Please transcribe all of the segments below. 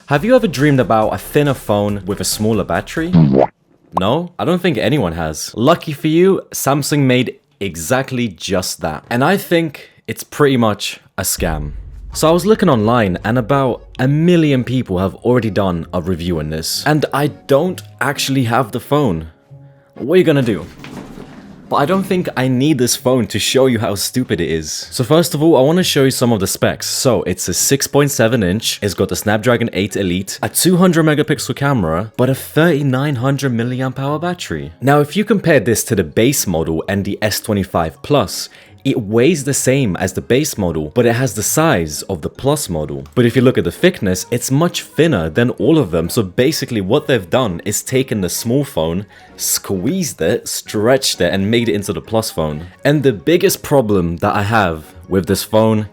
Have you ever dreamed about a thinner phone with a smaller battery? No? I don't think anyone has. Lucky for you, Samsung made exactly just that. And I think it's pretty much a scam. So I was looking online and about 1 million people have already done a review on this. And I don't actually have the phone. What are you gonna do? But I don't think I need this phone to show you how stupid it is. So first of all, I want to show you some of the specs. So it's a 6.7 inch, it's got the Snapdragon 8 Elite, a 200 megapixel camera, but a 3900 milliamp hour battery. Now if you compare this to the base model and the S25 Plus, it weighs the same as the base model, but it has the size of the Plus model. But if you look at the thickness, it's much thinner than all of them. So basically what they've done is taken the small phone, squeezed it, stretched it, and made it into the Plus phone. And the biggest problem that I have with this phone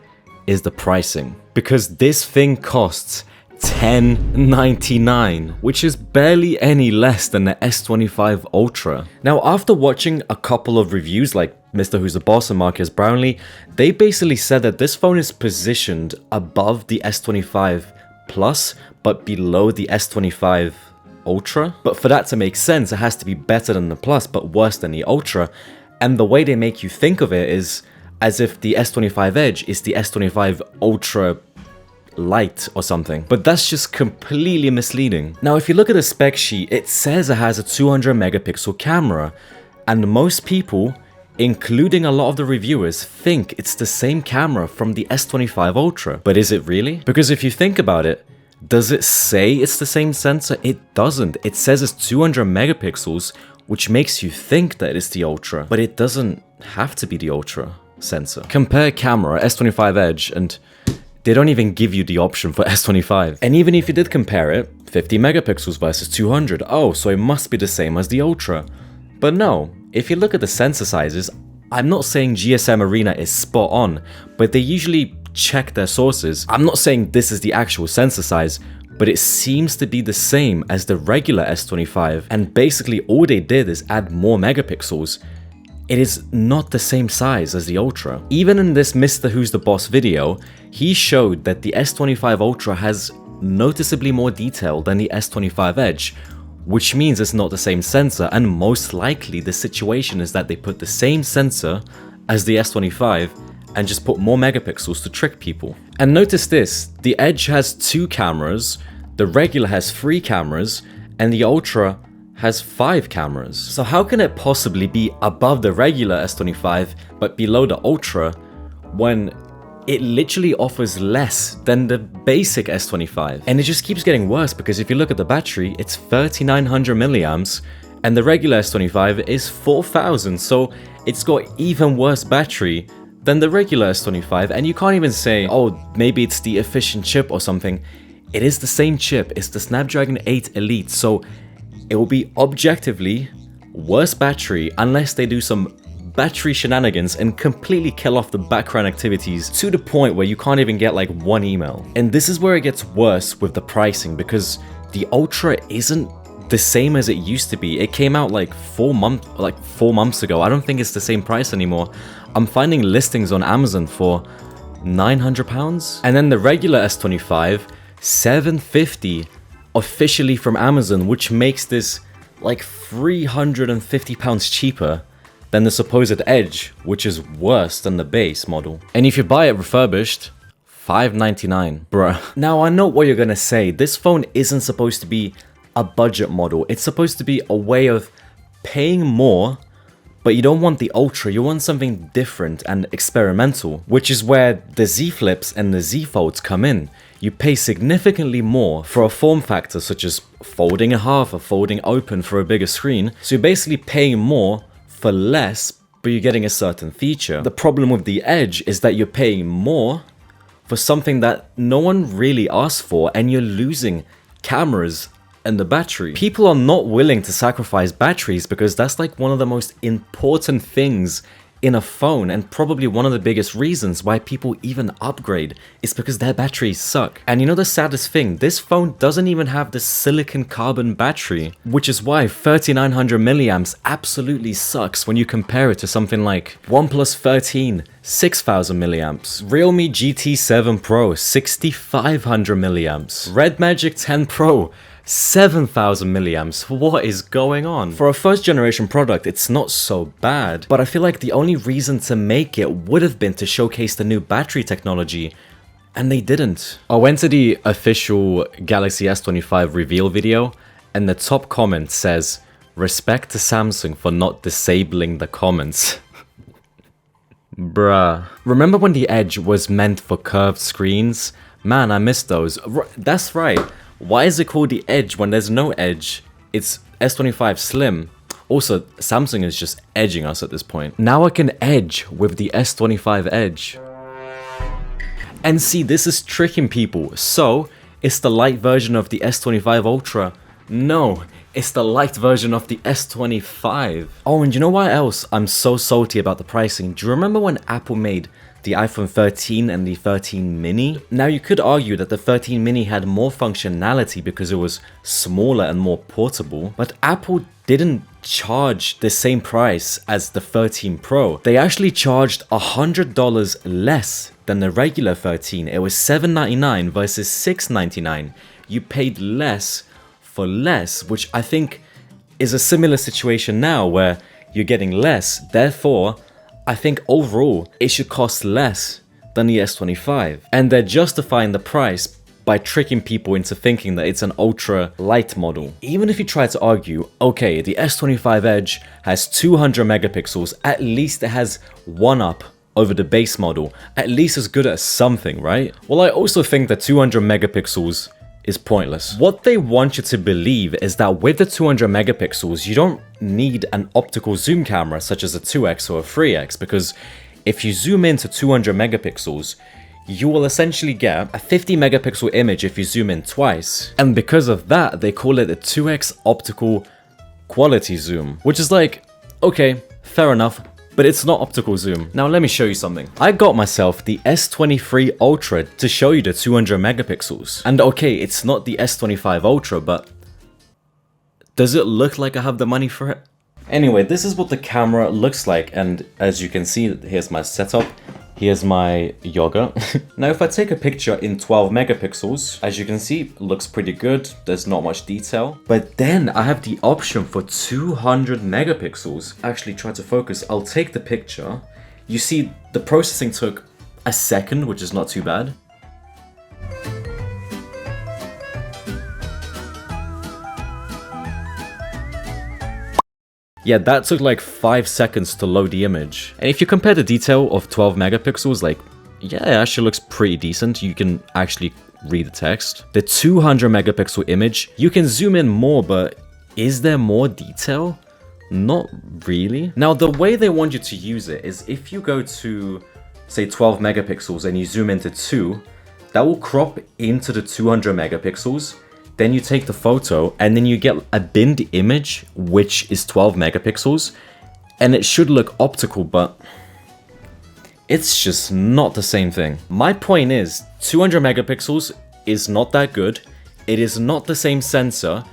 is the pricing. Because this thing costs $10.99, which is barely any less than the S25 Ultra. Now, after watching a couple of reviews like Mr. Who's the Boss and Marcus Brownlee, they basically said that this phone is positioned above the S25 Plus, but below the S25 Ultra. But for that to make sense, it has to be better than the Plus, but worse than the Ultra. And the way they make you think of it is as if the S25 Edge is the S25 Ultra Lite or something, but that's just completely misleading. Now if you look at the spec sheet, it says it has a 200 megapixel camera, and most people, including a lot of the reviewers, think it's the same camera from the S25 Ultra. But is it really? Because if you think about it, does it say it's the same sensor? It doesn't. It says it's 200 megapixels, which makes you think that it's the Ultra, but it doesn't have to be the Ultra sensor. Compare camera, S25 Edge, and they don't even give you the option for S25. And even if you did compare it, 50 megapixels versus 200, oh, so it must be the same as the Ultra. But no, if you look at the sensor sizes, I'm not saying GSM Arena is spot on, but they usually check their sources. I'm not saying this is the actual sensor size, but it seems to be the same as the regular S25, and basically all they did is add more megapixels. It is not the same size as the Ultra. Even in this Mr. Who's the Boss video, he showed that the S25 Ultra has noticeably more detail than the S25 Edge, which means it's not the same sensor, and most likely the situation is that they put the same sensor as the S25 and just put more megapixels to trick people. And notice this, the Edge has 2 cameras, the regular has 3 cameras, and the Ultra has 5 cameras. So how can it possibly be above the regular S25 but below the Ultra when it literally offers less than the basic S25? And it just keeps getting worse, because if you look at the battery, it's 3900 milliamps and the regular S25 is 4000, so it's got even worse battery than the regular S25. And you can't even say, oh, maybe it's the efficient chip or something. It is the same chip, it's the Snapdragon 8 Elite, so it will be objectively worse battery unless they do some battery shenanigans and completely kill off the background activities to the point where you can't even get like one email. And this is where it gets worse with the pricing, because the Ultra isn't the same as it used to be. It came out like 4 months ago. I don't think it's the same price anymore. I'm finding listings on Amazon for £900, and then the regular S25 $750 officially from Amazon, which makes this like £350 cheaper than the supposed Edge, which is worse than the base model. And if you buy it refurbished, $599, bruh. Now I know what you're gonna say, this phone isn't supposed to be a budget model, it's supposed to be a way of paying more, but you don't want the Ultra, you want something different and experimental, which is where the Z Flips and the Z Folds come in. You pay significantly more for a form factor such as folding in half or folding open for a bigger screen, so you're basically paying more for less, but you're getting a certain feature. The problem with the Edge is that you're paying more for something that no one really asked for, and you're losing cameras and the battery. People are not willing to sacrifice batteries because that's like one of the most important things in a phone, and probably one of the biggest reasons why people even upgrade is because their batteries suck. And you know the saddest thing, this phone doesn't even have the silicon carbon battery, which is why 3900 milliamps absolutely sucks when you compare it to something like OnePlus 13, 6000 milliamps, Realme GT7 Pro, 6500 milliamps, Red Magic 10 Pro, 7000 milliamps. What is going on? For a first generation product, it's not so bad, but I feel like the only reason to make it would have been to showcase the new battery technology, and they didn't. I went to the official Galaxy S25 reveal video, and the top comment says, "Respect to Samsung for not disabling the comments." Bruh. Remember when the Edge was meant for curved screens? Man, I miss those. That's right. Why is it called the Edge when there's no Edge? It's S25 Slim. Also, Samsung is just edging us at this point. Now I can edge with the S25 Edge. And see, this is tricking people. So, it's the light version of the S25 Ultra. No, it's the light version of the S25. Oh, and you know what else I'm so salty about the pricing? Do you remember when Apple made the iPhone 13 and the 13 mini? Now you could argue that the 13 mini had more functionality because it was smaller and more portable, but Apple didn't charge the same price as the 13 Pro. They actually charged $100 less than the regular 13. It was $799 versus $699. You paid less for less, which I think is a similar situation now where you're getting less, therefore I think overall it should cost less than the S25. And they're justifying the price by tricking people into thinking that it's an ultra light model. Even if you try to argue, okay, the S25 Edge has 200 megapixels, at least it has one up over the base model, at least as good as something, right? Well, I also think that 200 megapixels is pointless. What they want you to believe is that with the 200 megapixels, you don't need an optical zoom camera such as a 2x or a 3x, because if you zoom into 200 megapixels, you will essentially get a 50 megapixel image if you zoom in twice. And because of that, they call it a 2x optical quality zoom, which is like, okay, fair enough, but it's not optical zoom. Now let me show you something. I got myself the S23 Ultra to show you the 200 megapixels. And okay, it's not the S25 Ultra, but does it look like I have the money for it? Anyway, this is what the camera looks like, and as you can see, here's my setup. Here's my yoga. Now if I take a picture in 12 megapixels, as you can see, it looks pretty good. There's not much detail. But then I have the option for 200 megapixels. Actually, try to focus. I'll take the picture. You see, the processing took a second, which is not too bad. Yeah, that took like 5 seconds to load the image. And if you compare the detail of 12 megapixels, like, yeah, it actually looks pretty decent. You can actually read the text. The 200 megapixel image, you can zoom in more, but is there more detail? Not really. Now, the way they want you to use it is if you go to, say, 12 megapixels and you zoom into 2, that will crop into the 200 megapixels. Then you take the photo and then you get a binned image, which is 12 megapixels, and it should look optical, but it's just not the same thing. My point is, 200 megapixels is not that good, it is not the same sensor,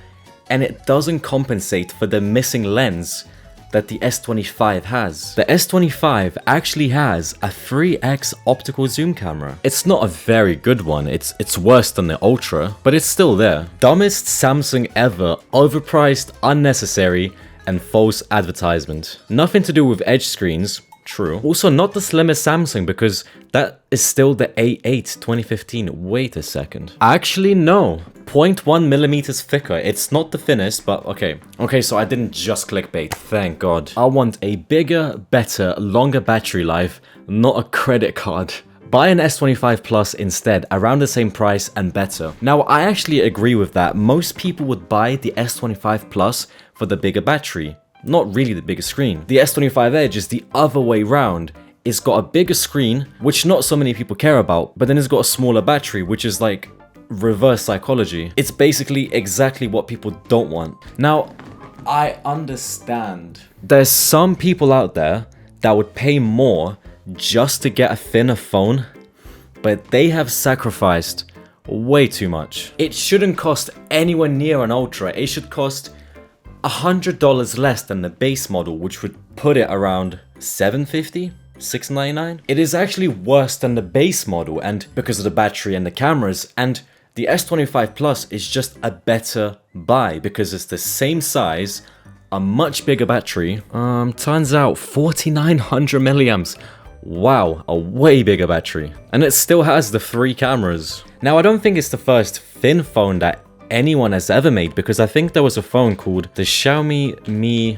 and it doesn't compensate for the missing lens that the S25 has. The S25 actually has a 3x optical zoom camera. It's not a very good one, it's worse than the Ultra, but it's still there. Dumbest Samsung ever, overpriced, unnecessary, and false advertisement. Nothing to do with Edge screens, true. Also not the slimmest Samsung, because that is still the A8 2015. Wait a second. Actually, no. 0.1 millimeters thicker. It's not the thinnest, but okay. Okay, so I didn't just clickbait, thank God. I want a bigger, better, longer battery life, not a credit card. Buy an S25 Plus instead, around the same price and better. Now, I actually agree with that. Most people would buy the S25 Plus for the bigger battery, not really the bigger screen. The S25 Edge is the other way round. It's got a bigger screen, which not so many people care about, but then it's got a smaller battery, which is like reverse psychology. It's basically exactly what people don't want. Now, I understand. There's some people out there that would pay more just to get a thinner phone, but they have sacrificed way too much. It shouldn't cost anywhere near an Ultra. It should cost $100 less than the base model, which would put it around $750, $699. It is actually worse than the base model, and because of the battery and the cameras, and the S25 Plus is just a better buy because it's the same size, a much bigger battery. Turns out 4900 milliamps. Wow, a way bigger battery. And it still has the 3 cameras. Now, I don't think it's the first thin phone that anyone has ever made, because I think there was a phone called the Xiaomi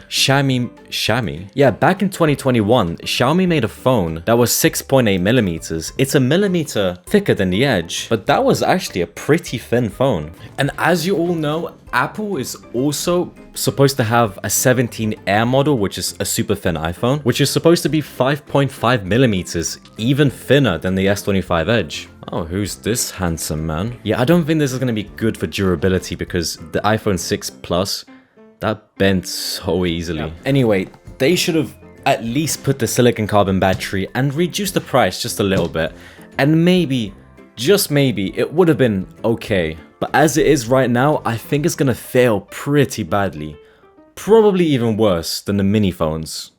Xiaomi. Yeah, back in 2021, Xiaomi made a phone that was 6.8 millimeters. It's a millimeter thicker than the Edge, but that was actually a pretty thin phone. And as you all know, Apple is also supposed to have a 17 Air model, which is a super thin iPhone, which is supposed to be 5.5 millimeters, even thinner than the S25 Edge. Oh, who's this handsome man? Yeah, I don't think this is going to be good for durability because the iPhone 6 Plus, that bent so easily. Yeah. Anyway, they should have at least put the silicon carbon battery and reduced the price just a little bit. And maybe, just maybe, it would have been okay. But as it is right now, I think it's going to fail pretty badly. Probably even worse than the mini phones.